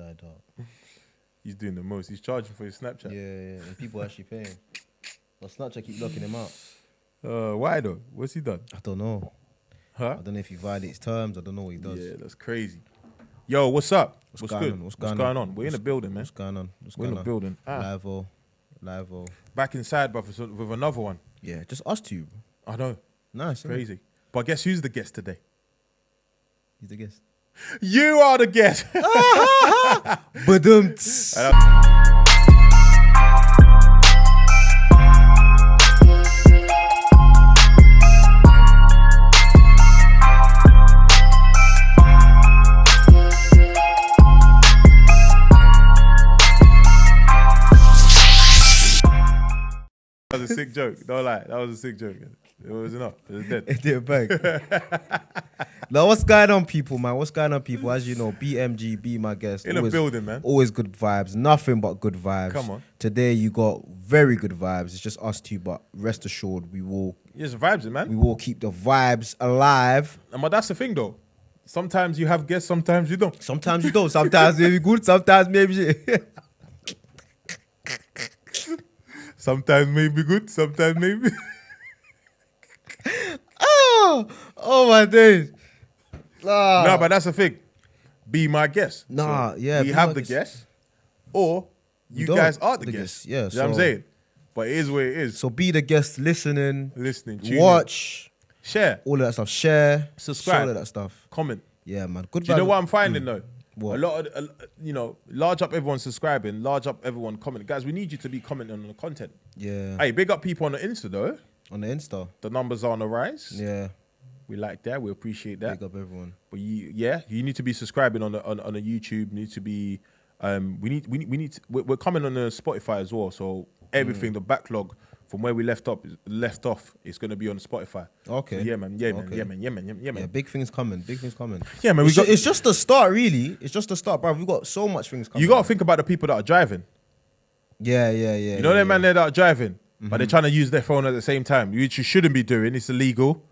I don't. He's doing the most. He's charging for his Snapchat. Yeah. And people actually paying. But Snapchat keep locking him out. Why though? What's he done? I don't know. Huh? I don't know if he violates terms. I don't know what he does. Yeah, that's crazy. Yo, what's up? What's going good? on? What's going on? We're in the building, man. What's going on? We're in the building. Live-o. Back inside, but with another one. Yeah, just us two. I know. Nice. Crazy. But guess who's the guest today? He's the guest. You are the guest. That was a sick joke. Don't lie. That was a sick joke. It was enough. It was dead. It did bang. Now, what's going on, people, man? What's going on, people? As you know, BMG, be my guest. In the building, man. Always good vibes. Nothing but good vibes. Come on. Today, you got very good vibes. It's just us two, but rest assured, we will Just vibes, man. we will keep the vibes alive. But that's the thing, though. Sometimes you have guests, sometimes you don't. Sometimes you don't. Sometimes maybe good. Sometimes maybe Sometimes maybe good, sometimes maybe. oh my days. No, but that's the thing. Be my guest. Nah, So yeah. we be have my the guest. guest, or you don't. guys are the guests. Yeah, You know what I'm so- saying? But it is what it is. So be the guest, listening, Listening, tuning, watch, share, all of that stuff. Share, Subscribe. all of that stuff. comment. Yeah, man. Good. Do you know vibes. what I'm finding though? What? A lot of, large up everyone subscribing, large up everyone commenting. Guys, we need you to be commenting on the content. Yeah. Hey, big up people on the Insta though. On the Insta. The numbers are on the rise. Yeah. We like that. We appreciate that. Big up everyone. But you need to be subscribing on the YouTube. You need to be. We're coming on the Spotify as well. So everything, the backlog from where we left off, is going to be on Spotify. Okay. So yeah, man. Yeah, Okay. man. Yeah, man. Yeah, big things coming. Big things coming. Yeah, man. It's just the start, really. It's just the start, bro. We've got so much things coming. You got to think about the people that are driving. Yeah. You know them man there that are driving, but they're trying to use their phone at the same time, which you shouldn't be doing. It's illegal.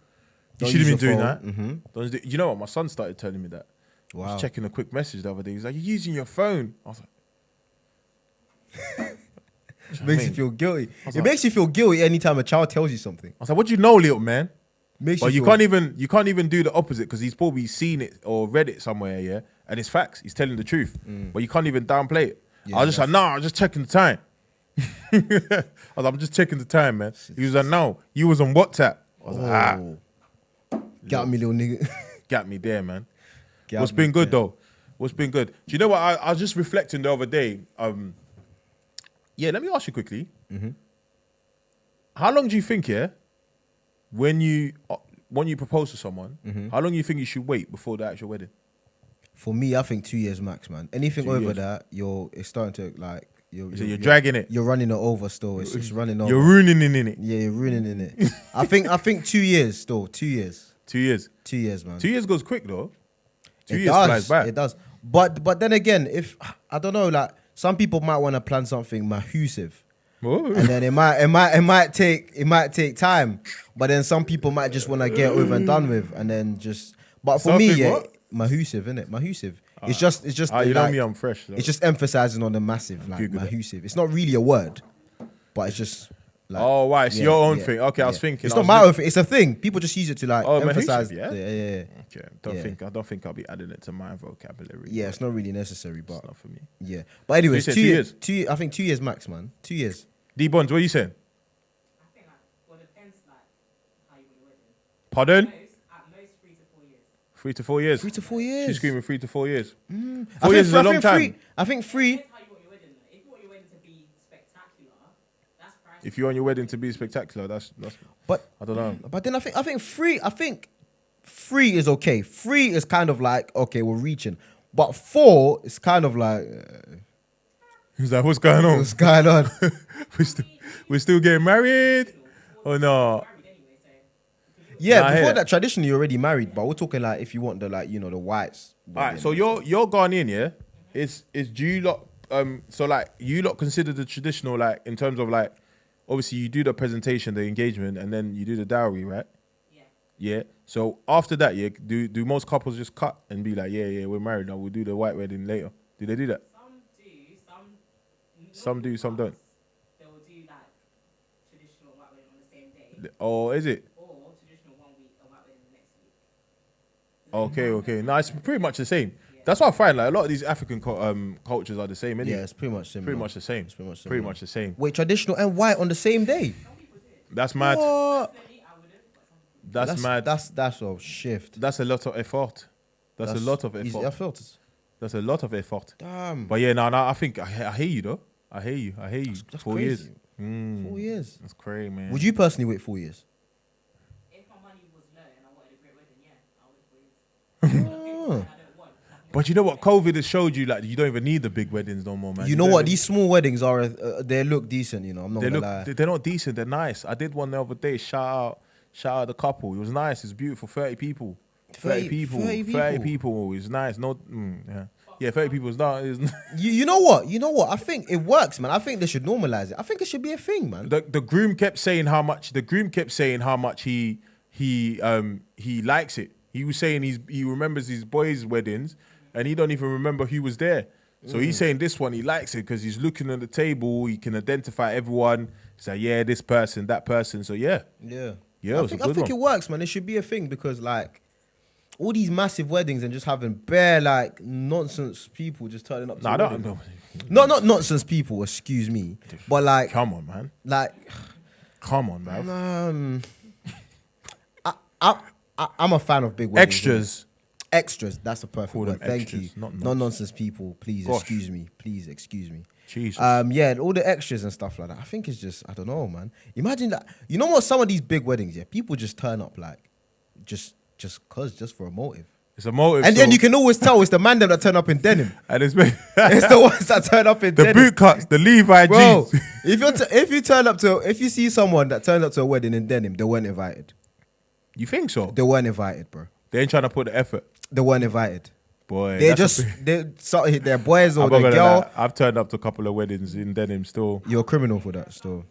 You Don't shouldn't be use your doing phone. that. Don't do- You know what? My son started telling me that. I Wow. was checking a quick message the other day. He's like, "You're using your phone." I was like, Makes you feel guilty. was It like- makes you feel guilty anytime a child tells you something. "What do you know, little man?" Makes But you feel- can't even do the opposite because he's probably seen it or read it somewhere, yeah. And it's facts. He's telling the truth, but you can't even downplay it. Yeah, I was just like, "Nah, I'm just checking the time." I'm just checking the time, man. He was like, "No, you was on WhatsApp." I was like, Oh. Got me, little nigga. Got me there, man. Got What's me been good there. though? What's been good? Do you know what? I was just reflecting the other day. Let me ask you quickly. How long do you think, when you propose to someone, how long do you think you should wait before the actual wedding? For me, I think 2 years max, man. Anything 2 over years. that, it's starting to like You're dragging it. You're running it over still. It's running over. You're ruining it. Yeah, you're ruining it. I think 2 years still. 2 years. 2 years. 2 years, man. 2 years goes quick though. 2 It years does. flies by. It does. But then again, if I don't know, like some people might want to plan something massive. Whoa. And then it might take time, but then some people might just want to get over and done with, and then just. But for me, Something yeah, what? massive, innit? Massive. It's just. You know me, I'm fresh. It's just emphasizing on the massive, like Google it. massive. It's not really a word, but it's just. Like, Oh, right. It's yeah, your own yeah, thing. Okay, I was yeah. thinking. It's I not was my own thing. It's a thing. People just use it to like Oh, emphasize. massive, yeah? Yeah. Okay. Yeah. I don't think I'll be adding it to my vocabulary. Yeah, it's not really necessary, but It's not for me. yeah. But anyways, So you said 2 2 years. years? 2 years. I think 2 years max, man. 2 years. D Bonds, what are you saying? I think depends how you want your wedding. Pardon? At most 3 to 4 years. 3 to 4 years. 3 to 4 years. She's screaming 3 to 4 years. I 4 years is a long time. I think three. Depends how you want your wedding. If you want your wedding to be spectacular, that's priceless. If you want your wedding to be spectacular, that's But I don't know. But then I think three. I think 3 is okay. 3 is kind of like okay, we're reaching. But 4 is kind of like He's like, what's going on? what's going on? we're still getting married? Or no? Married anyway, so Yeah, Nah, I hear before that. that, traditionally you're already married. But we're talking like if you want the like the whites. All right, so you're Ghanaian, yeah? Is do you lot so like you lot consider the traditional like in terms of like obviously you do the presentation, the engagement, and then you do the dowry, right? yeah. Yeah. So after that, yeah, do most couples just cut and be like, yeah, we're married now, we'll do the white wedding later? Do they do that? Some do, some don't. They will do like traditional white wedding on the same day, Oh, is it? or traditional 1 week and white wedding the next week. Okay. No, it's pretty much the same. That's what I find. Like a lot of these African cultures are the same. Anyway. Yeah, it's pretty much similar. Pretty much the same. It's pretty much Pretty similar. much the same. Wait, traditional and white on the same day? That's mad. What? Personally, I wouldn't, but some people That's mad. That's a shift. That's a lot of effort. That's a lot of easy. effort. I felt it. That's a lot of effort. Damn. But yeah, no, I think I hear you though. I hear you. That's 4 crazy. years. 4 years. That's crazy, man. Would you personally wait 4 years? if my money was low and I wanted a great wedding, yeah, I would wait. Oh. I don't want. But you know what? COVID has showed you like you don't even need the big weddings no more, man. You know don't what? even- These small weddings are, they look decent, you know. I'm not They gonna look. lie. They're not decent. They're nice. I did one the other day. Shout out the couple. It was nice. It's beautiful. 30 people. 30 people. 30 people. It's nice. No. Yeah. 30 people is not. You know what? I think it works, man. I think they should normalize it. I think it should be a thing, man. The groom kept saying how much. The groom kept saying how much he likes it. He was saying he remembers his boys' weddings, and he don't even remember who was there. So he's saying this one he likes it because he's looking at the table. He can identify everyone. He's like, yeah, this person, that person. So yeah. Yeah. Yeah, it was a I good think one. it works, man. It should be a thing because, like, all these massive weddings and just having bare, like, nonsense people just turning up to No, I the don't. wedding. No. Not nonsense people, excuse me. But, like, Come on, man. like, Come on, man. I'm a fan of big weddings. Extras. Extras. That's a perfect Call them word. Thank you. extras, not Not nonsense people. Please Gosh. excuse me. Please excuse me. Jesus. Yeah, all the extras and stuff like that. I think it's just, I don't know, man. Imagine that. You know what? Some of these big weddings, yeah, people just turn up like, just for a motive. It's a motive. And so- then you can always tell it's the man them that turn up in denim. And it's It's the ones that turn up in the denim. boot cuts, the Levi Bro, jeans. if you see someone that turns up to a wedding in denim, they weren't invited. You think so? They weren't invited, bro. They ain't trying to put the effort. They weren't invited. Boy, They that's just their boys or I'm not their gonna girl. lie, I've turned up to a couple of weddings in denim still. You're a criminal for that still.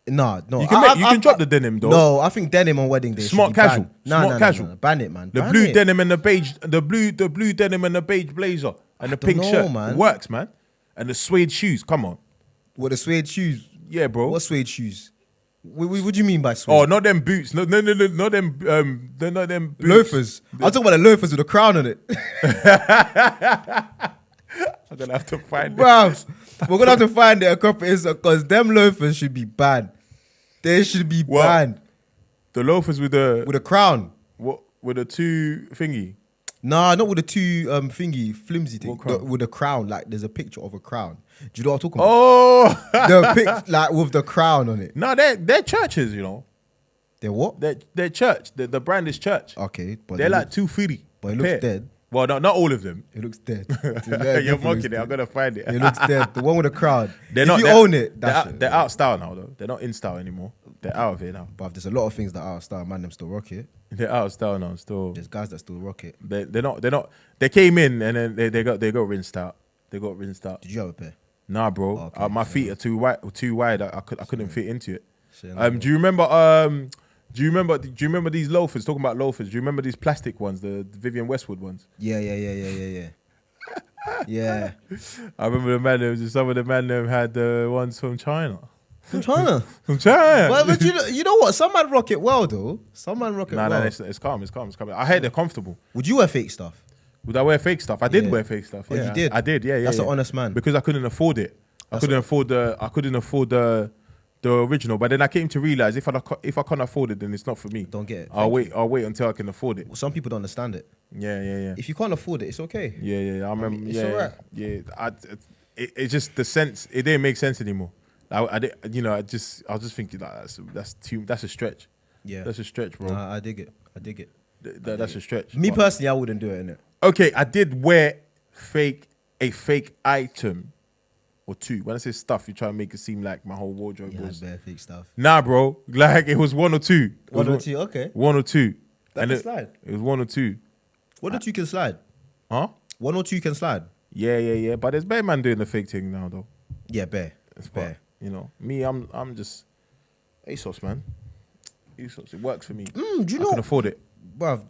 No. You can drop the denim though. No, I think denim on wedding day. Smart should be casual. banned. Smart casual. No. Ban it, man. The Ban blue it. denim and the beige, the blue denim and the beige blazer and the don't pink know, shirt. man. It works, man. And the suede shoes. Come on. With the suede shoes. Yeah, bro. What suede shoes? What do you mean by suede? Oh, not them boots. No, not them. They're not them boots. Loafers. I'm talking about the loafers with a crown on it. I'm gonna have to find it. Bro, we're gonna have to find it a couple because them loafers should be banned. They should be What? banned The loafers with the with a crown. what with the two thingy. Nah, not with the two thingy flimsy thing. What crown? With a crown, like there's a picture of a crown. Do you know what I'm talking about? Oh, Like with the crown on it. no, they're churches, you know. They're what? They're church. The brand is church. Okay, but They're it like looks, 250. but it looks dead. Well, not all of them. It looks dead. You're mocking it. I'm gonna find it. It looks dead. The one with the crown. They're if not. you they're- own it, they're that's out, it. they're out style now though. They're not in style anymore. They're out of it now. But there's a lot of things that are out of style. Man, them still rock it. They're out of style now. Still, There's guys that still rock it. they're not. They came in and then they got rinsed out. They got rinsed out. Did you have a pair? Nah, bro. Okay, My feet are too wide. I couldn't fit into it. Say no Do you remember? Do you remember these loafers? Talking about loafers. Do you remember these plastic ones, the Vivian Westwood ones? Yeah. Yeah. I remember some of the man them had the ones from China. From China. From China. But you know what? Some man rock it well though. Some man rock it Nah, well. it's calm. I heard they're comfortable. Would you wear fake stuff? Would I wear fake stuff? I did Yeah. wear fake stuff. Oh, Yeah, you did? I did. Yeah. That's yeah. an honest man. Because I couldn't afford it. I couldn't afford the original. But then I came to realize if I can't afford it, then it's not for me. Don't get it. I'll wait until I can afford it. Some people don't understand it. Yeah. If you can't afford it, it's okay. Yeah. I remember. it's yeah, alright. yeah. It's just the sense. It didn't make sense anymore. I was just thinking that's a stretch. Yeah. That's a stretch, bro. Nah, I dig it. That's a stretch. Me But- personally, I wouldn't do it, innit? Okay, I did wear a fake item or two. When I say stuff, you try to make it seem like my whole wardrobe Yeah, was. bare fake stuff. Nah, bro. Like it was one or two. It was One or two, okay. One or two. That And can it, slide. it was one or two. One or two can slide. Huh? One or two can slide. Yeah. But there's bare man doing the fake thing now, though. Yeah, bare. It's But, bare. you know, me, I'm just ASOS, man. ASOS, it works for me. Do you I know? can afford it. bruv,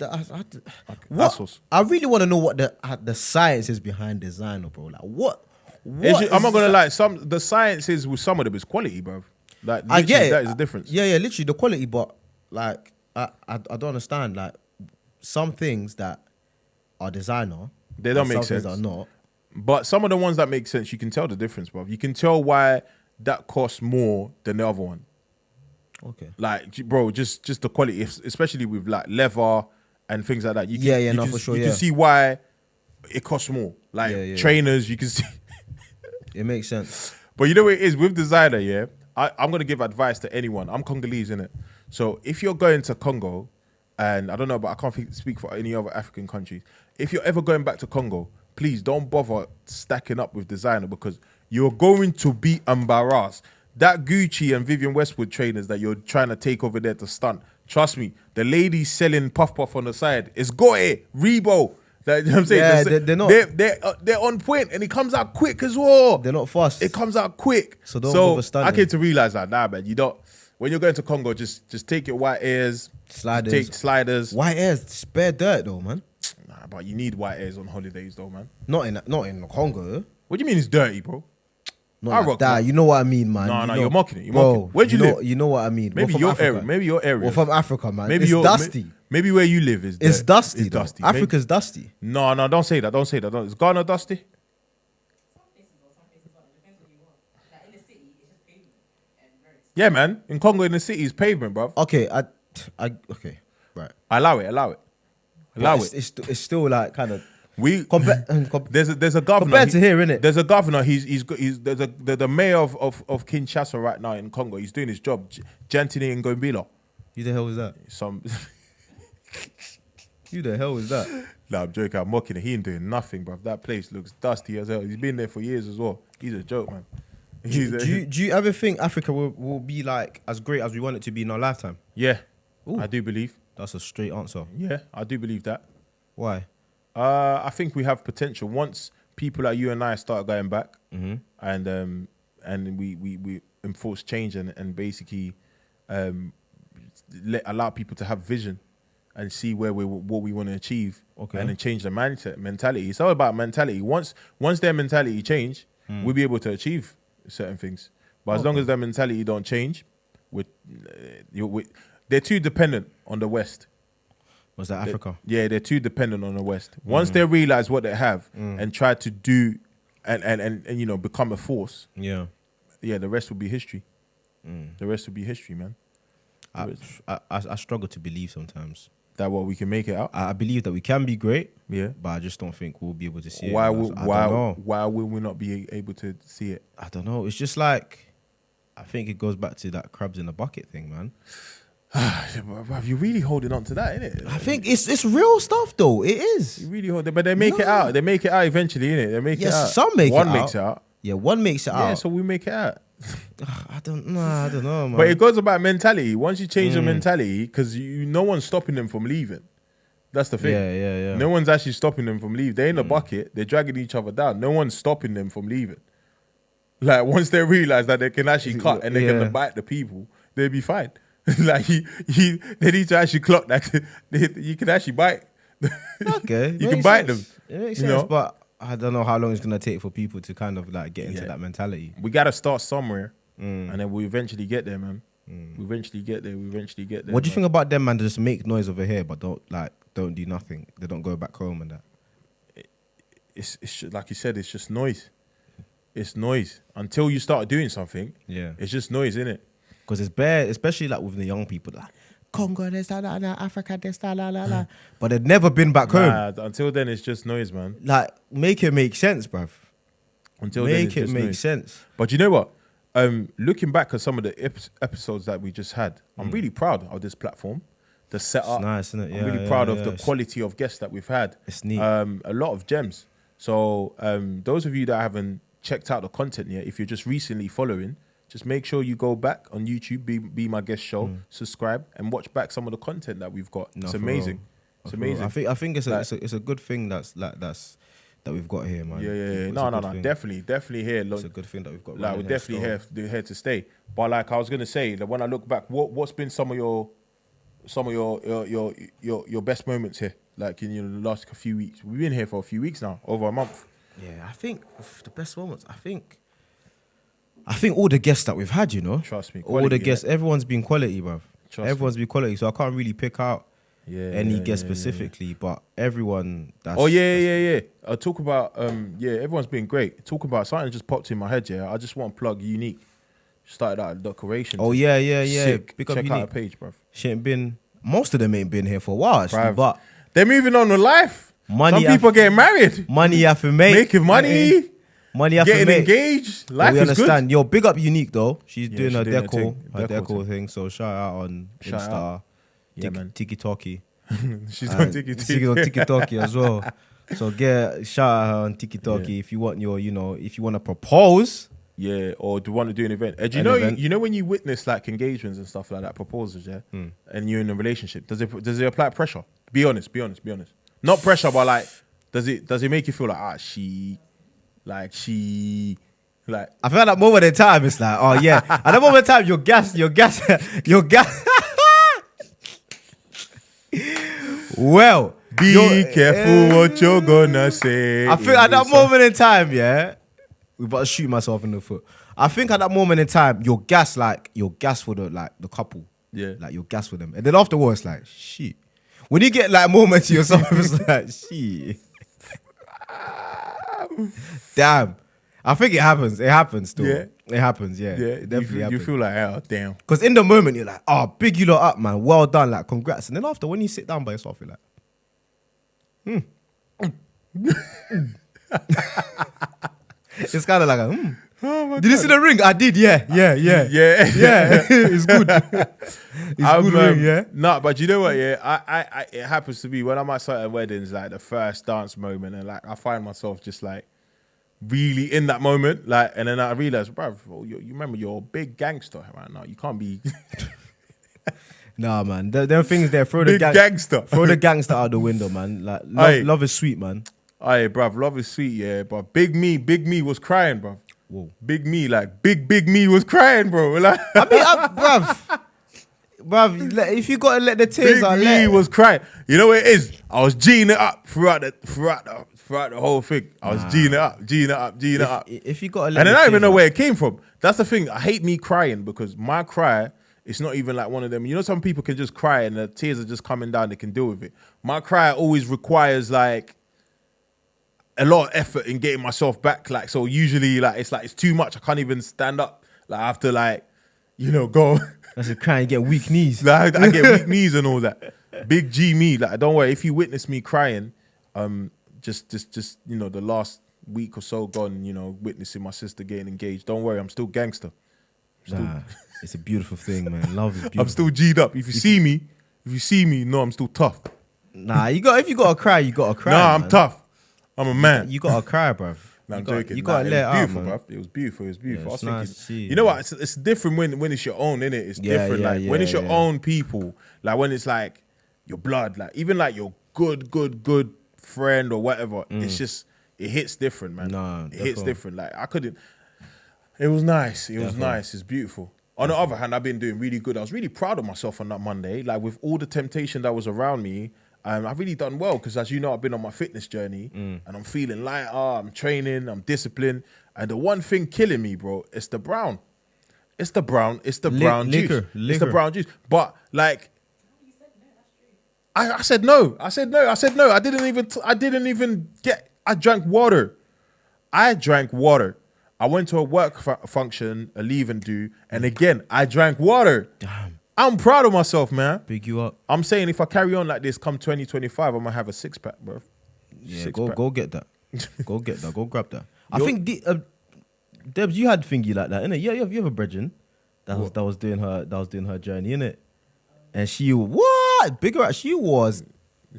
What? what? I really want to know what the science is behind designer, bro. Like what? I'm not gonna lie. The science is with some of them is quality, bro. Like I get it. that is the difference. Yeah, literally the quality, but like I don't understand. Like some things that are designer, They don't and make some sense. things are not. But some of the ones that make sense, you can tell the difference, bro. You can tell why that costs more than the other one. Okay. Like, bro, just the quality, especially with like leather and things like that. You can, for sure. You can see why it costs more. Like trainers, you can see. It makes sense. But you know what it is with designer, yeah? I'm going to give advice to anyone. I'm Congolese, innit? So if you're going to Congo, and I don't know, but I can't speak for any other African countries. If you're ever going back to Congo, please don't bother stacking up with designer because you're going to be embarrassed. That Gucci and Vivienne Westwood trainers that you're trying to take over there to stunt, trust me, the ladies selling puff on the side, it's Goe, Rebo. Like, you know what I'm saying? Yeah, they're not. They're on point and it comes out quick as well. They're not fast. It comes out quick. So don't bother stunting. I came to realize that, nah, man, you don't. When you're going to Congo, just take your white airs, sliders. Take sliders. White airs, spare dirt though, man. Nah, but you need white airs on holidays though, man. Not in Congo. What do you mean it's dirty, bro? Not like that. You know what I mean, man. No, you're mocking it. You're mocking it. Where'd you live? You know what I mean. Maybe your area. Maybe your area. Well, from Africa, man. Maybe it's dusty. Maybe where you live is dirty. It's dusty. It's dusty. Africa's dusty. No, don't say that. Don't say that. Is Ghana dusty? Some places not. It depends what you want. Like in the city, it's just pavement and very. Yeah, man. In Congo, in the city, it's pavement, bruv. Okay, okay, right. Allow it. It's still like kind of. There's a governor compared to here, innit? There's a governor. He's the mayor of Kinshasa right now in Congo. He's doing his job. Gentini Ngombila. Who the hell is that? Who the hell is that? Nah, I'm joking. I'm mocking it. He ain't doing nothing, bruv. That place looks dusty as hell. He's been there for years as well. He's a joke, man. Do you ever think Africa will be like as great as we want it to be in our lifetime? Yeah, Ooh. I do believe. That's a straight answer. Yeah, I do believe that. Why? I think we have potential once people like you and I start going back, and we enforce change and basically allow people to have vision and see what we want to achieve, and then change the mentality. It's all about mentality. Once their mentality change, we'll be able to achieve certain things. But as long as their mentality don't change, they're too dependent on the West. Was that Africa? They're too dependent on the West. Once they realize what they have and try to do and become a force, the rest will be history. The rest will be history, man. I struggle to believe sometimes that we can make it out. I believe that we can be great, but I just don't think we'll be able to see it. Why will we not be able to see it? I don't know. It's just like I think it goes back to that crabs in the bucket thing, man. You're really holding on to that, innit? I think it's real stuff, though. It is. You really hold it, but they make it out. They make it out eventually, innit? They make it out. Some make one it out. One makes it out. Yeah, one makes it out. Yeah, so we make it out. I don't know, man. But it goes about mentality. Once you change your mentality, because no one's stopping them from leaving. That's the thing. Yeah. No one's actually stopping them from leaving. They're in a bucket. They're dragging each other down. No one's stopping them from leaving. Like, once they realize that they can actually cut and they can bite the people, they'll be fine. Like, they need to actually clock that you can actually bite. Okay. You can bite them. It makes sense, but I don't know how long it's going to take for people to kind of like get into that mentality. We got to start somewhere, and then we eventually get there, man. We eventually get there. What do you think about them, man? Just make noise over here, but don't do nothing. They don't go back home and that. It's like you said, it's just noise. It's noise. Until you start doing something, it's just noise, innit? Because it's bad, especially like with the young people, like Congo, this, la, la, la, Africa, this, la, la, la, la. But they've never been back home. Until then, it's just noise, man. Like, make it make sense, bruv. Until then, it's just make sense. But you know what? Looking back at some of the episodes that we just had, I'm really proud of this platform. The setup. It's nice, isn't it? I'm really proud of the quality of guests that we've had. It's neat. A lot of gems. So those of you that haven't checked out the content yet, if you're just recently following, just make sure you go back on YouTube, be my guest show, subscribe, and watch back some of the content that we've got. It's amazing. It's amazing. I think it's a good thing that we've got here, man. Yeah. No. Definitely here. Look, it's a good thing that we've got. Like, we're definitely here to stay. But like I was gonna say, that when I look back, what's been some of some of your best moments here, like in the last few weeks? We've been here for a few weeks now, over a month. Yeah, I think the best moments. I think all the guests that we've had, Trust me, all the quality, guests, innit? everyone's been quality, bruv. Everyone's been quality, so I can't really pick out any guest specifically, but everyone. That's, yeah. I'll talk about everyone's been great. Talk about something just popped in my head. Yeah, I just want to plug Unique. Started out at decoration. Oh yeah. Sick. Pick up Check Unique. out the page, bruv. She ain't been. Most of them ain't been here for a while, actually. Bruv. But They're moving on with life. Money. Some people getting married, money you have to make. making money, Money you have to getting make. engaged. But Life we is understand. Yo, big up Unique though. She's doing her she's doing her deco thing. thing. So shout out on Shout Insta. out. Yeah, man. Tiki Talkie. good. She's on TikTok. She's on Tiki Talkie as well. So shout out her on Tiki Talkie if you want if you want to propose. Yeah, or do you want to do an event? Do you An know? event. You know when you witness like engagements and stuff like that, proposals, yeah, and you're in a relationship, does it apply pressure? Be honest. Not pressure, but like, does it make you feel like she. I feel at that moment in time, it's like, oh yeah. At that moment in time, you're gas. Well, be careful what you're gonna say. I think at that moment in time, yeah, we about to shoot myself in the foot. I think at that moment in time, you're gas for the couple. Yeah. Like you're gas for them. And then afterwards, like, shit. When you get like moments to yourself, it's like, shit. Damn. I think it happens. It happens still. Yeah. It happens, yeah. Yeah, It definitely happens. you feel like, oh damn. Because in the moment, you're like, oh, big you lot up, man. Well done, like, congrats. And then after, when you sit down by yourself, you're like, It's kind of like a, Oh my Did you see the ring? I did, yeah. It's good. It's good ring, yeah. Nah, but you know what? Yeah, I it happens to be when I'm at certain weddings, like the first dance moment, and like I find myself just like really in that moment, like, and then I realize, bruv, you remember you're a big gangster right now. You can't be Nah, man. Them things there, throw big the gangster. throw the gangster out the window, man. Like Aye. love is sweet, man. Aye, bruv, love is sweet, yeah, but big me was crying, bruv. Whoa. Big me, like big me was crying, bro. Like, I mean, bruv, if you gotta let the tears big out, me was crying. You know what it is? I was G'ing it up throughout the whole thing. I was G'ing it up. If you gotta let, And I the don't even tears know out. where it came from. That's the thing. I hate me crying because my cry, it's not even like one of them. You know, some people can just cry and the tears are just coming down. They can deal with it. My cry always requires like a lot of effort in getting myself back. Like, so usually it's too much. I can't even stand up. Like I have to go. That's a crying, get weak knees. Like I get weak knees and all that. Big G me. Like don't worry. If you witness me crying, just the last week or so gone, witnessing my sister getting engaged. Don't worry. I'm still gangster. Nah, it's a beautiful thing, man. Love is beautiful. I'm still G'd up. If you see me, no, I'm still tough. Nah, if you gotta cry, you gotta cry. Nah, man. I'm tough. I'm a man. You gotta cry, bruv. No, I'm joking. You gotta Nah, let it out, it was beautiful, man. bruv. It was beautiful. It was beautiful. Yeah, I was it's nice thinking, to see, you know man. what? It's different when it's your own, innit? It's Yeah, different. yeah, Like when it's your yeah. own people, like when it's like your blood, like even like your good friend or whatever. It's just it hits different, man. Nah, it hits definitely. different. Like I couldn't. It was nice. It was Definitely. nice. It's beautiful. On the other hand, I've been doing really good. I was really proud of myself on that Monday. Like with all the temptation that was around me, I've really done well because, as you know, I've been on my fitness journey and I'm feeling lighter. I'm training. I'm disciplined. And the one thing killing me, bro, it's the brown. It's the brown. It's the brown juice. liquor. It's the brown juice. But like, I said no. I said no. I didn't even get. I drank water. I went to a work function, a leave and do, and again, I drank water. Damn. I'm proud of myself, man. Big you up. I'm saying if I carry on like this, come 2025, I'm gonna have a 6-pack, bro. Yeah, Six-pack. go get that. Go get that. Go grab that. I think Debs, you had thingy like that, innit? Yeah, you have a brethren that was doing her journey, innit? And she bigger. She was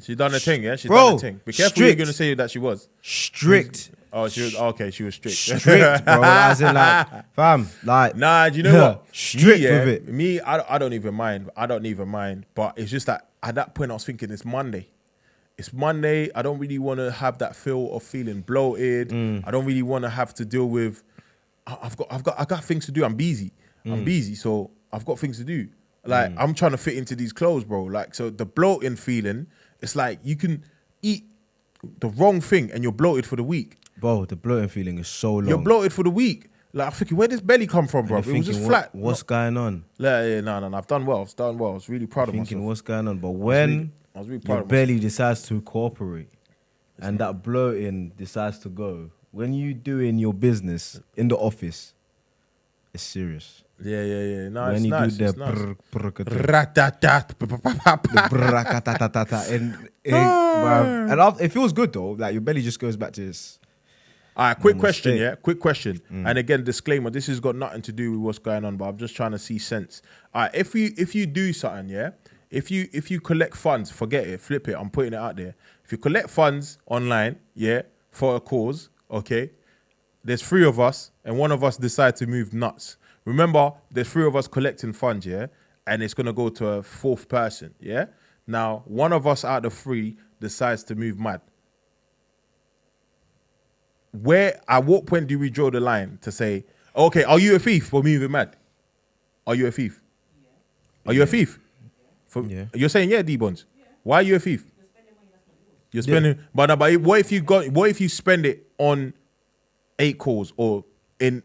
She done the thing, yeah. She Bro, done the thing. Be careful, strict. you're gonna say that she was. strict. Oh, she was okay. She was strict. Strict, bro. As in, like, fam, like, Nah, do you know what? Strict Me, yeah, with it. Me, I don't even mind. But it's just that at that point I was thinking it's Monday. It's Monday. I don't really want to have that feel of feeling bloated. I don't really want to have to deal with. I got things to do. I'm busy. So I've got things to do. Like I'm trying to fit into these clothes, bro. Like so, the bloating feeling, it's like you can eat the wrong thing and you're bloated for the week. Bro, the bloating feeling is so long. You're bloated for the week. Like I'm thinking, where does belly come from, bro? And It you're was just thinking, flat. What's going on? Yeah, no. I've done well. I was really proud of Thinking myself. what's going on. But when I was really proud your of belly decides to cooperate and that bloating decides to go, when you doing your business in the office, it's serious. Yeah. No, When it's you nice. do It's the nice. brrrr, brrrr-ka-ta-ta-ta-ta, and it feels good though. Like your belly just goes back to this. All right, quick Normal question, state. yeah? Quick question. And again, disclaimer, this has got nothing to do with what's going on, but I'm just trying to see sense. All right, if you do something, yeah? If you collect funds, forget it, flip it, I'm putting it out there. If you collect funds online, yeah, for a cause, okay, there's 3 of us and one of us decide to move nuts. Remember, there's 3 of us collecting funds, yeah? And it's going to go to a 4th person, yeah? Now, one of us out of 3 decides to move mad. At what point do we draw the line to say, okay, are you a thief for moving mad? Are you a thief? Are you a thief? Yeah. You're saying, yeah, D-Bonds. Why are you a thief? You're spending, but what if you spend it on 8 calls or in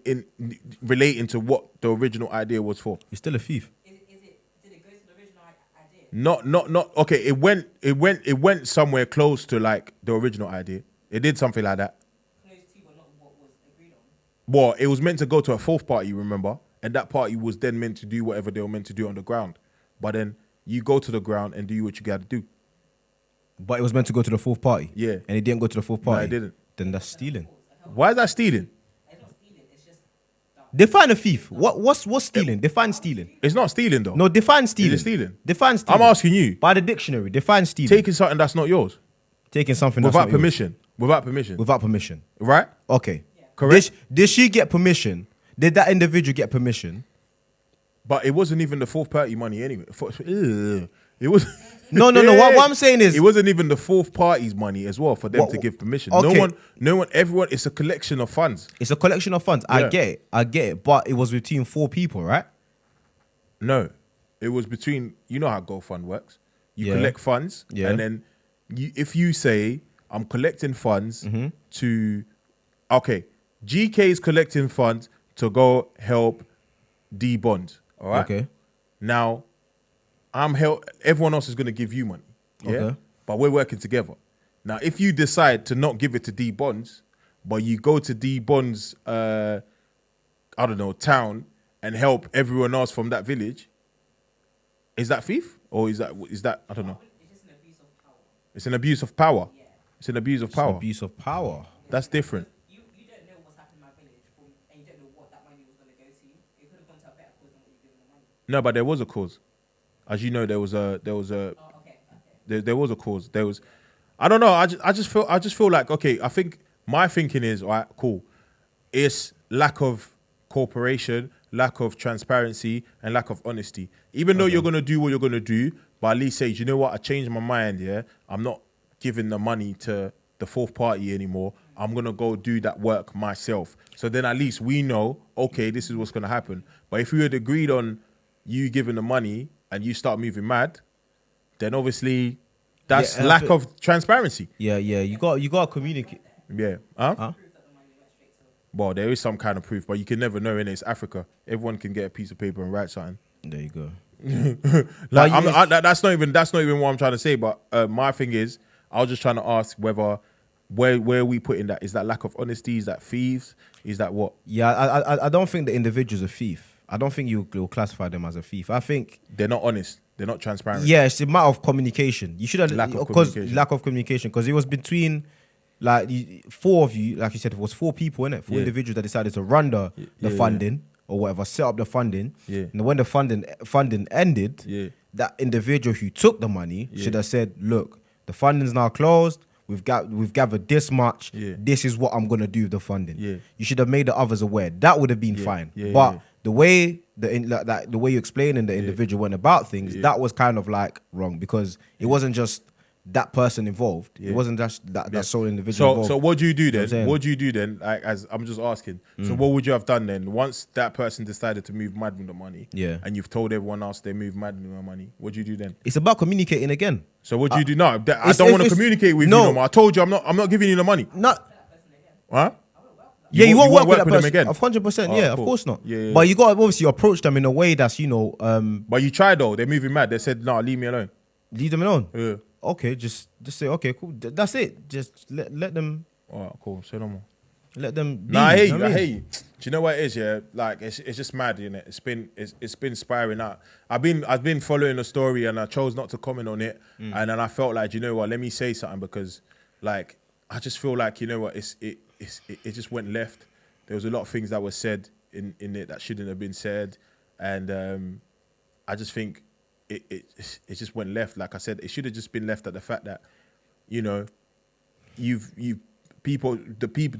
relating to what the original idea was for? You're still a thief. Did it go to the original idea? Not. Okay, it went somewhere close to like the original idea. It did something like that. Close to, but not what was agreed on. Well, it was meant to go to a 4th party, remember? And that party was then meant to do whatever they were meant to do on the ground. But then you go to the ground and do what you got to do. But it was meant to go to the 4th party. Yeah. And it didn't go to the 4th party. it didn't. Then that's stealing. Why is that stealing? It's not stealing, it's just Define a thief. What's stealing? Define stealing. It's not stealing though. No, define stealing. Is it stealing? Define stealing. I'm asking you. By the dictionary, define stealing. Taking something that's not yours Taking something that's without not yours. permission. Without permission. Without permission. Right? Okay. Correct. Did she get permission? Did that individual get permission? But it wasn't even the 4th party money anyway. It was. No. What I'm saying is, it wasn't even the 4th party's money as well for them What- to give permission. okay. No one, everyone. It's a collection of funds. it's a collection of funds. Yeah. I get it. But it was between 4 people, right? No, it was between. You know how GoFund works. You Yeah. collect funds, Yeah. and then if you say I'm collecting funds Mm-hmm. to, okay, GK is collecting funds to go help D Bond. All right. Okay. Now, everyone else is going to give you money. Yeah? Okay. But we're working together. Now, if you decide to not give it to D Bonds, but you go to D Bonds, I don't know, town and help everyone else from that village, is that thief? Or is that I don't know. it's just an abuse of power. It's an abuse of power. Yeah. It's an abuse of It's power. abuse of power. That's different. You don't know what's happened in my village and you don't know what that money was gonna go to. It could have gone to a better cause than what you're giving the money. No, but there was a cause. As you know, there was a Oh, okay. there was a cause. There was, I don't know. I just feel like, okay. I think my thinking is, all right, cool. It's lack of cooperation, lack of transparency, and lack of honesty. Even though you're gonna do what you're gonna do, but at least say, you know what? I changed my mind. Yeah, I'm not giving the money to the 4th party anymore. I'm gonna go do that work myself. So then at least we know, okay, this is what's gonna happen. But if we had agreed on you giving the money and you start moving mad, then obviously that's Yeah, and I lack think- of transparency. Yeah. You got to communicate. Yeah. Huh? Well, there is some kind of proof, but you can never know, innit? It's Africa. Everyone can get a piece of paper and write something. There you go. Like, But that's not even what I'm trying to say. But my thing is, I was just trying to ask whether where are we putting that? Is that lack of honesty? Is that thieves? Is that what? Yeah, I don't think the individual's a thief. I don't think you'll classify them as a thief. I think They're not honest. They're not transparent. yeah, it's a matter of communication. You should have Lack of because communication. lack of communication because it was between like 4 of you, like you said, it was 4 people in it, 4 Yeah. individuals that decided to run the yeah. funding or whatever, set up the funding. Yeah. And when the funding ended, Yeah. that individual who took the money should have said, "Look, the funding's now closed. We've gathered this much. Yeah. This is what I'm gonna do with the funding." Yeah. You should have made the others aware. That would have been fine. Yeah, but yeah. the way the way you explaining the individual went about things, that was kind of like wrong because it wasn't just that person involved. Yeah. It wasn't just that sole individual involved. So what do you do You know what I'm then? saying? What do you do then? Like, as I'm just asking. So what would you have done then? Once that person decided to move mad with the money, Yeah. and you've told everyone else they move mad with the money, what do you do then? It's about communicating again. So what do you do now? I it's- don't want to it's- communicate with no. you no more. I told you I'm not giving you the money. Not. Huh? Yeah, you won't work with that them person again. Of 100%. Oh, Yeah, of cool. course not. Yeah, yeah, But yeah. you got to obviously approach them in a way that's But you tried though. They're moving mad. They said, "No, leave me alone." leave them alone. Yeah. Okay, just say okay, cool. That's it. Just let them All right, cool. Say no more. let them. Be, Nah, I hear know you. what I mean? hear you. Do you know what it is? Yeah, like it's just mad, innit? It's been spiraling out. I've been following the story and I chose not to comment on it, and then I felt like, you know what? Let me say something because, like, I just feel like, you know what? It just went left. There was a lot of things that were said in it that shouldn't have been said, and I just think it just went left. Like I said, it should have just been left at the fact that, you know, the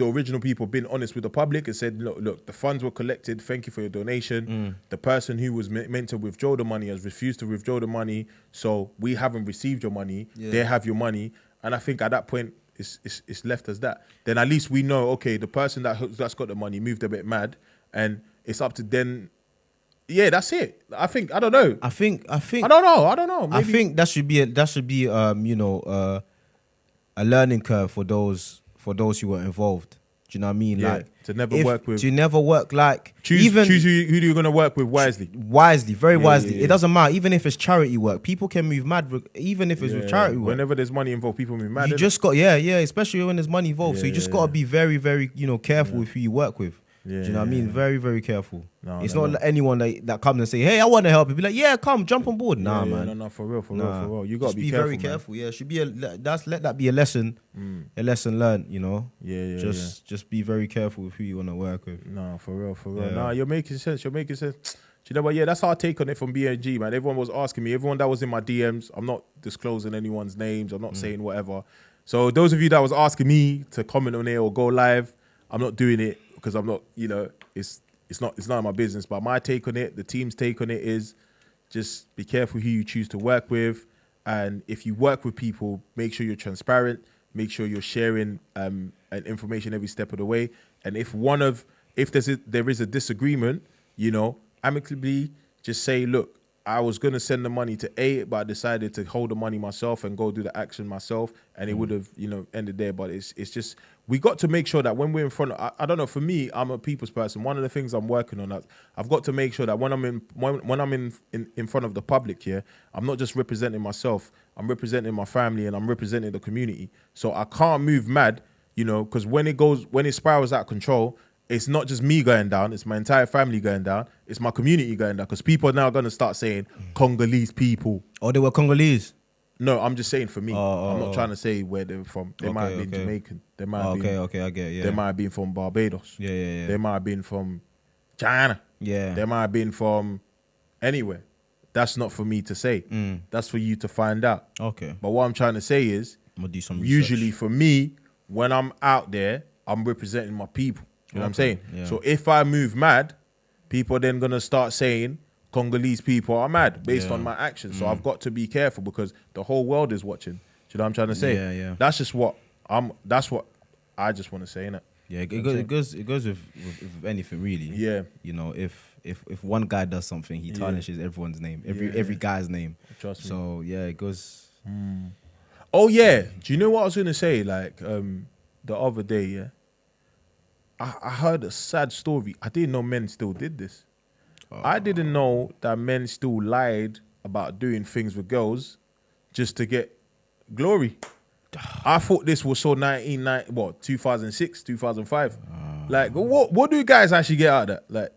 original people been honest with the public and said, look, the funds were collected. Thank you for your donation. The person who was meant to withdraw the money has refused to withdraw the money. So we haven't received your money. Yeah. They have your money. And I think at that point, it's left as that. Then at least we know, okay, the person that's got the money moved a bit mad and it's up to them. Yeah, that's it. I don't know. I think. I don't know. Maybe. I think that should be you know a learning curve for those who were involved. Do you know what I mean? Yeah, like to never work like choose who you're gonna work with wisely. Very wisely. yeah. It doesn't matter. Even if it's charity work, people can move mad. Even if it's with charity work, Whenever there's money involved, people move mad. you just got especially when there's money involved. So you just got to be very, very careful with who you work with. Yeah, Do you know what I mean? yeah. Very, very careful. No, it's no, not no. anyone that comes and say, "Hey, I want to help." You be like, "Yeah, come, jump on board." Nah, man. No, for real. Nah. You gotta Just be careful, very man. careful. Yeah, should be let that be a lesson, a lesson learned. You know. Yeah. Just be very careful with who you want to work with. No, for real. Yeah. Nah, you're making sense. Do you know what? Yeah, that's our take on it from BNG, man. Everyone was asking me. Everyone that was in my DMs. I'm not disclosing anyone's names. I'm not saying whatever. So those of you that was asking me to comment on it or go live, I'm not doing it because I'm not. You know, it's none of my business. But my take on it, the team's take on it is just be careful who you choose to work with, and if you work with people, make sure you're transparent. Make sure you're sharing information every step of the way. And if there is a disagreement, you know, amicably just say, look, I was going to send the money to A, but I decided to hold the money myself and go do the action myself. And it would have, you know, ended there. But it's just, we got to make sure that when we're in front of, I don't know, for me, I'm a people's person. One of the things I'm working on, I've got to make sure that when I'm in front of the public here, I'm not just representing myself. I'm representing my family and I'm representing the community. So I can't move mad, you know, because when it spirals out of control, it's not just me going down, it's my entire family going down, it's my community going down, because people are now going to start saying Congolese people. Oh, they were Congolese. No, I'm just saying for me. I'm not trying to say where they're from. They might have been Jamaican. They might have been, I get it, yeah. They might have been from Barbados. Yeah. They might have been from China. Yeah. They might have been from anywhere. That's not for me to say. That's for you to find out. Okay. But what I'm trying to say is, I'm gonna do some research. usually for me, when I'm out there, I'm representing my people. You know what I'm saying? Yeah. So if I move mad, people are then going to start saying Congolese people are mad based on my actions. So I've got to be careful because the whole world is watching. Do you know what I'm trying to say? Yeah. That's what I just want to say, innit? Yeah, it goes with anything really. Yeah. You know, if one guy does something, he tarnishes everyone's name, every guy's name. Trust me. So yeah, it goes. Oh yeah. Do you know what I was going to say? Like the other day, yeah. I heard a sad story. I didn't know men still did this. I didn't know that men still lied about doing things with girls just to get glory. I thought this was so 2006, 2005. Like, what do you guys actually get out of that? Like,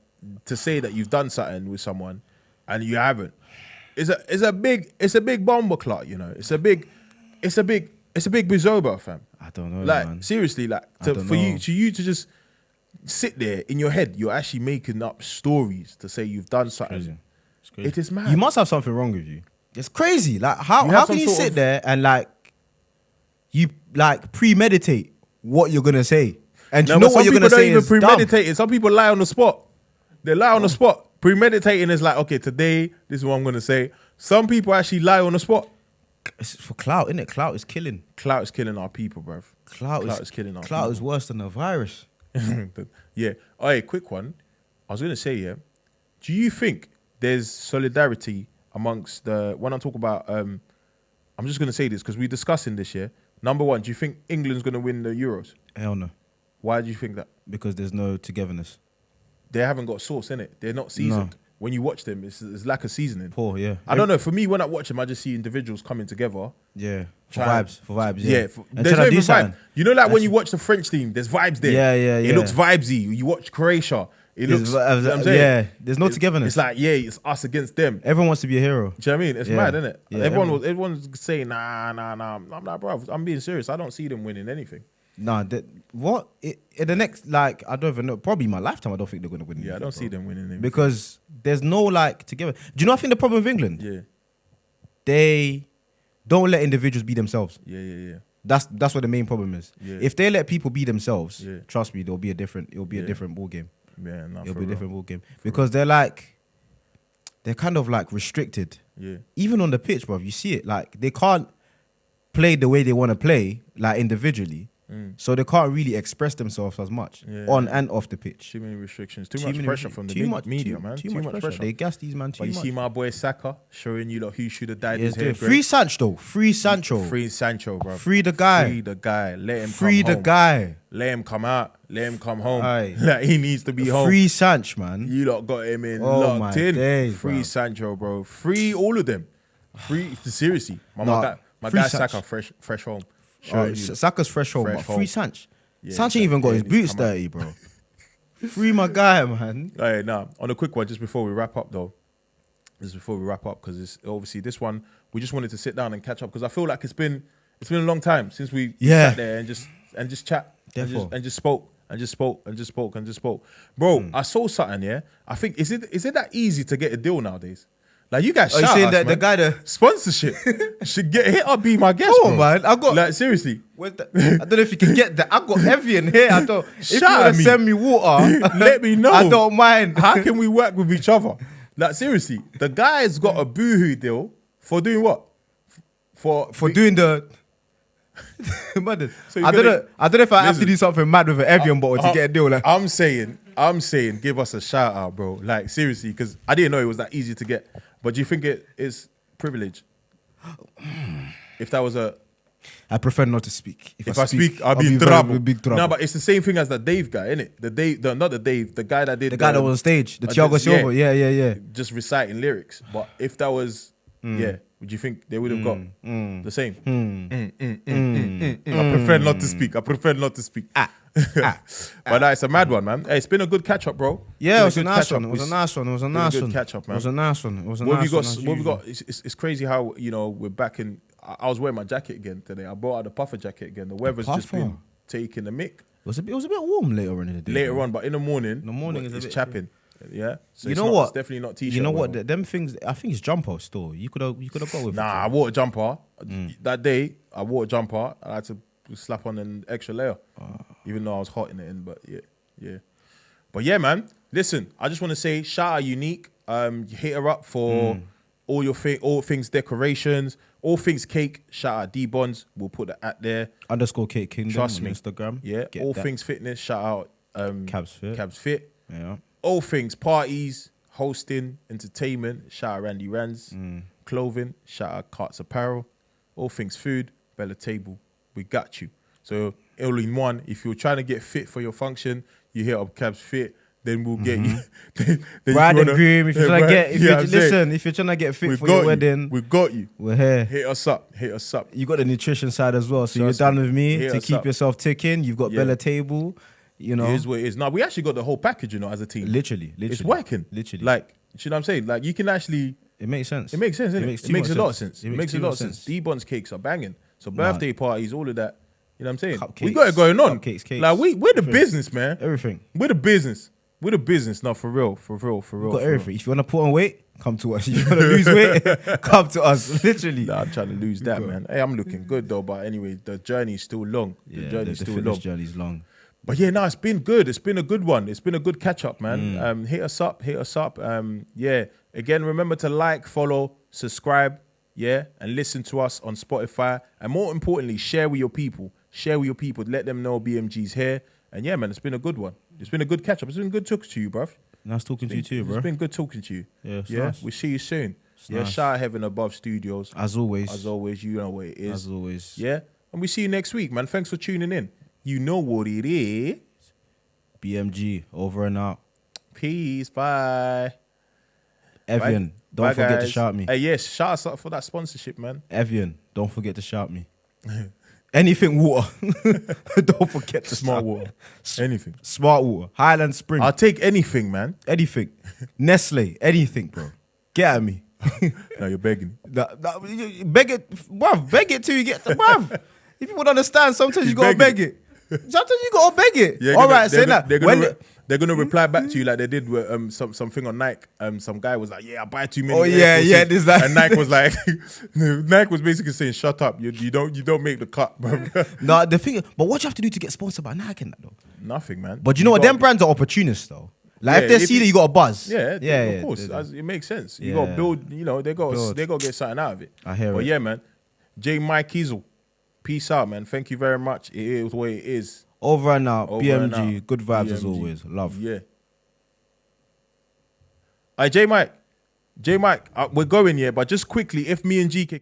to say that you've done something with someone and you haven't. It's a big bomber clot, you know. It's a big bizoba, fam. I don't know, Like, man. seriously, like don't know. you to just sit there in your head, you're actually making up stories to say you've done something. It's crazy. It is mad. You must have something wrong with you. It's crazy. Like You how have can some you sort sit of- there and like you like premeditate what you're gonna say, and you No, know but what some you're people gonna don't say even is dumb. premeditate it. Some people lie on the spot. They lie on the spot. Premeditating is like, okay, today this is what I'm gonna say. Some people actually lie on the spot. It's for clout, innit? Clout is killing. Clout is killing our people, bruv. Clout is killing our Clout people. is worse than a virus. Yeah. Oh, hey, quick one. I was gonna say, yeah. Do you think there's solidarity amongst when I talk about I'm just gonna say this because we're discussing this year. Number one, do you think England's gonna win the Euros? Hell no. Why do you think that? Because there's no togetherness. They haven't got sauce in it. They're not seasoned. No. When you watch them, it's lack of seasoning. Poor, yeah. I don't know. For me, when I watch them, I just see individuals coming together. Yeah. For Try- vibes, yeah. And There's trying no to do even something. vibe. You know, like when you watch the French team, there's vibes there. Yeah. It looks vibesy. You watch Croatia. It looks. You know what I'm saying? Yeah, there's no togetherness. It's like, yeah, it's us against them. Everyone wants to be a hero. Do you know what I mean? It's Yeah. mad, isn't it? Yeah, Everyone's saying, nah. I'm like, bro, I'm being serious. I don't see them winning anything. Nah, what? In the next, like, I don't even know, probably my lifetime, I don't think they're going to win Yeah, I anything, don't see bro. them winning anything. Because there's no, like, together. Do you know, I think the problem with England? Yeah. They don't let individuals be themselves. Yeah. That's what the main problem is. Yeah. If they let people be themselves, Yeah. trust me, it'll be a different ball game. Yeah, no, It'll for be a real. different ball game. Because they're kind of like restricted. Yeah. Even on the pitch, bro, you see it. Like, they can't play the way they want to play, like, individually. So they can't really express themselves as much on and off the pitch. Too many restrictions. Too much pressure from the media, man. Too much pressure. They gas these man too But you much. see my boy Saka showing you who should have dyed Yeah, his hair. free Sancho, free Sancho. Free Sancho, bro. Free the guy. Free the guy. Let him Free come the home. guy. Let him come out. Let him come home. Aye. Like, he needs to be home. Free Sancho, man. You lot got him in Oh locked my in. days, Free bro. Sancho, bro. Free all of them. Free. Seriously. My Free guy Sancho. Saka fresh home. Oh, Showing you. Saka's fresh home, Fresh but home. free Sancho. Yeah, Sancho even got his he needs boots to come out. dirty, bro. Free my guy, man. Hey, now on a quick one, just before we wrap up, though. Because it's obviously this one we just wanted to sit down and catch up because I feel like it's been a long time since we Yeah. sat there and just chat Therefore. and just spoke. Bro, I saw something. Yeah, I think is it that easy to get a deal nowadays? Like you guys, Oh, you shout saying us, that the man. guy that sponsorship should get hit up, be my guest. Come on, bro. man. I got- like seriously. I don't know if you can get that. I got heavy in here. I don't. If you Shout want at to me. send me water, Let me know. I don't mind. How can we work with each other? Like seriously, the guy's got a boohoo deal for doing what? For doing the. Mad. So you're I don't gonna- know. I don't know if I have to Listen. do something mad with an Evian bottle to get a deal. Like, I'm saying, give us a shout out, bro. Like seriously, because I didn't know it was that easy to get. But do you think it is privilege? If that was I prefer not to speak. if I speak, I'll be in very trouble. big trouble. No, but it's the same thing as the Dave guy, isn't it? The guy that did the guy that was on stage, the uh, Thiago this- Silva. Yeah. just reciting lyrics. But if that was, would you think they would have got the same? I prefer not to speak. But it's a mad one, man. Hey, it's been a good catch up, bro. Yeah, it It's was been a good nice catch-up. one. It was a It's nice one. It was a been a nice good one. catch-up, man. It was a nice one. It was a What have nice you one. got? as What have you usual. got? It's crazy how we're back in. I was wearing my jacket again today. I brought out the puffer jacket again. The weather's just puffer? been taking the mick It was a bit warm later on in the day. later bro. on, but in the morning, is a it's bit chapping. Yeah, so You it's know not- what? It's definitely not t-shirt. You know what? weather. Them things. I think it's jumper still. You could have got with. Nah, I wore a jumper that day. I wore a jumper. I had to slap on an extra layer, even though I was hot in the end. But yeah. But yeah, man. Listen, I just want to say, shout out Unique. Hit her up for all things decorations, all things cake. Shout out D-Bonds. We'll put the at there. _ Cake Kingdom. Trust on me. Instagram. Yeah. Get all that. things fitness. Shout out Cabs Fit. Cabs Fit. Yeah. All things parties, hosting, entertainment. Shout out Randy Rands. Clothing. Shout out Carts Apparel. All things food. Bella Table. We got you. So all in one. If you're trying to get fit for your function, you hit up Cabs Fit. Then we'll get you. then Bride and groom. If you're trying to get, if you're trying to get fit we've for got your you. wedding, We've got you. we're here. Hit us up. Hit us up. You got the nutrition side as well. So Trust you're done me. with me Hit to us keep up. yourself ticking. You've got Yeah. Bella Table. You know, It is what it is. Now we actually got the whole package, as a team. literally, It's working. Literally. Like, you know what I'm saying? Like, you can actually. It makes sense. It makes sense, innit? It too makes a much lot of sense. It makes a too lot much of sense. D-Bonds cakes are banging. So birthday parties, all of that. You know what I'm saying? Cupcakes. We got it going on. Cupcakes, cakes. Like we're the Everything. business, man. Everything. We're the business. We're the business. No, for real. We've got for everything. If you want to put on weight, come to us. If you want to lose weight, come to us. Literally. Nah, I'm trying to lose that, man. Hey, I'm looking good though. But anyway, the journey's still long. The journey's still fitness long. journey's long. But yeah, no, it's been good. It's been a good one. It's been a good catch up, man. Hit us up. Yeah. Again, remember to like, follow, subscribe. yeah, and listen to us on Spotify. And more importantly, share with your people. Share with your people. Let them know BMG's here. And yeah, man, it's been a good one. It's been a good catch up. It's been good talking to you, bruv. Nice talking to you too, bro. It's been good talking to you. Yeah, it's yeah. nice. We'll see you soon. Yeah, nice. shout out Heaven Above Studios. As always. As always, you know what it is. As always. Yeah, and we see you next week, man. Thanks for tuning in. You know what it is. BMG, over and out. Peace. Bye. Evian, don't Bye, forget to guys. shout me. Hey, yes, shout us out for that sponsorship, man. Evian, don't forget to shout me. Anything water. Don't forget to Smart shout. water. Anything. Smart water. Highland Spring. I'll take anything, man. Anything. Nestle. Anything, bro. Get at me. No, you're begging. Beg it, bruv. Beg it till you get the bruv. If you would understand, sometimes He's you gotta beg begging. it. Sometimes you gotta beg it. Yeah, All right, say that. They're gonna reply back to you like they did with something on Nike. Some guy was like, "Yeah, I buy too many." Oh, yeah, Air Forces." yeah, this, that. And Nike was like, Nike was basically saying, "Shut up, you don't make the cut, bro." No, the thing, but what you have to do to get sponsored by Nike and that though? Nothing, man. But you know what? Them brands are opportunists though. Like if Yeah, they see that you got a buzz. Yeah, of course, it makes sense. You Yeah. gotta build. You know, they got Build. to get something out of it. I hear But it. yeah, man. J. Mike Kiesel, peace out, man. Thank you very much. It is what it is. Over and out. Over BMG. and out. Good vibes as BMG. always. Love. Yeah. J. Mike, we're going, yeah, but just quickly, if me and G can